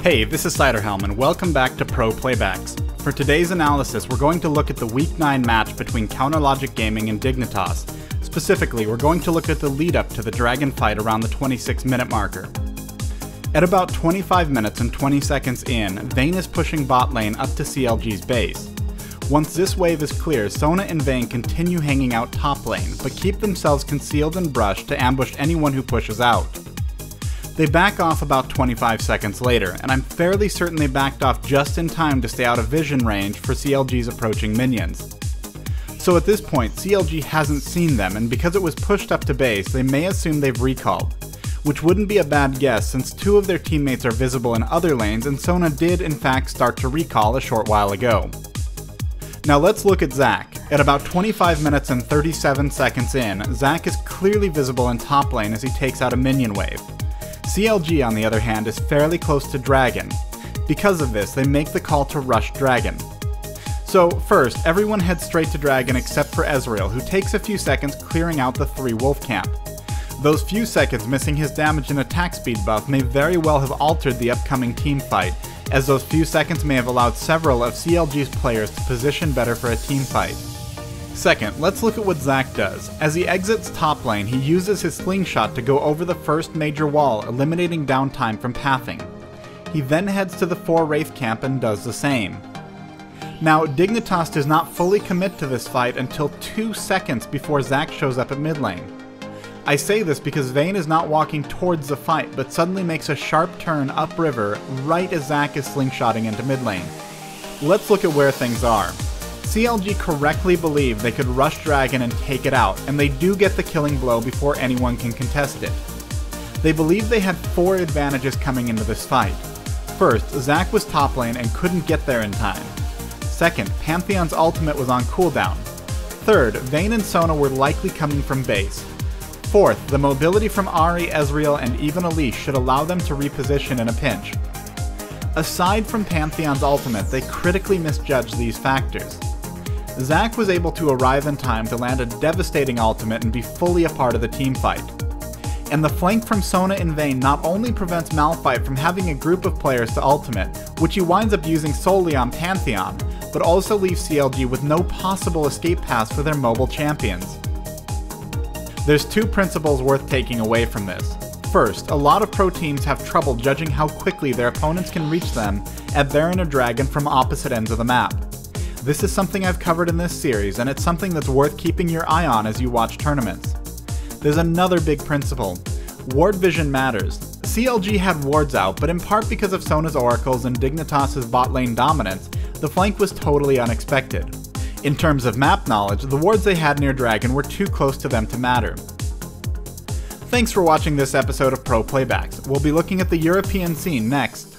Hey, this is Ciderhelm, and welcome back to Pro Playbacks. For today's analysis, we're going to look at the Week 9 match between Counterlogic Gaming and Dignitas. Specifically, we're going to look at the lead-up to the Dragon fight around the 26-minute marker. At about 25 minutes and 20 seconds in, Vayne is pushing bot lane up to CLG's base. Once this wave is clear, Sona and Vayne continue hanging out top lane, but keep themselves concealed and brushed to ambush anyone who pushes out. They back off about 25 seconds later, and I'm fairly certain they backed off just in time to stay out of vision range for CLG's approaching minions. So at this point, CLG hasn't seen them, and because it was pushed up to base, they may assume they've recalled, which wouldn't be a bad guess since two of their teammates are visible in other lanes, and Sona did in fact start to recall a short while ago. Now let's look at Zac. At about 25 minutes and 37 seconds in, Zac is clearly visible in top lane as he takes out a minion wave. CLG, on the other hand, is fairly close to Dragon. Because of this, they make the call to rush Dragon. So first, everyone heads straight to Dragon except for Ezreal, who takes a few seconds clearing out the 3 wolf camp. Those few seconds missing his damage and attack speed buff may very well have altered the upcoming team fight, as those few seconds may have allowed several of CLG's players to position better for a team fight. Second, let's look at what Zac does. As he exits top lane, he uses his slingshot to go over the first major wall, eliminating downtime from pathing. He then heads to the 4 Wraith camp and does the same. Now, Dignitas does not fully commit to this fight until 2 seconds before Zac shows up at mid lane. I say this because Vayne is not walking towards the fight, but suddenly makes a sharp turn upriver right as Zac is slingshotting into mid lane. Let's look at where things are. CLG correctly believed they could rush Dragon and take it out, and they do get the killing blow before anyone can contest it. They believed they had 4 advantages coming into this fight. First, Zac was top lane and couldn't get there in time. Second, Pantheon's ultimate was on cooldown. Third, Vayne and Sona were likely coming from base. Fourth, the mobility from Ahri, Ezreal, and even Elise should allow them to reposition in a pinch. Aside from Pantheon's ultimate, they critically misjudged these factors. Zac was able to arrive in time to land a devastating ultimate and be fully a part of the team fight. And the flank from Sona and Vayne not only prevents Malphite from having a group of players to ultimate, which he winds up using solely on Pantheon, but also leaves CLG with no possible escape paths for their mobile champions. There's 2 principles worth taking away from this. First, a lot of pro teams have trouble judging how quickly their opponents can reach them at Baron or Dragon from opposite ends of the map. This is something I've covered in this series, and it's something that's worth keeping your eye on as you watch tournaments. There's another big principle. Ward vision matters. CLG had wards out, but in part because of Sona's oracles and Dignitas' bot lane dominance, the flank was totally unexpected. In terms of map knowledge, the wards they had near Dragon were too close to them to matter. Thanks for watching this episode of Pro Playbacks. We'll be looking at the European scene next.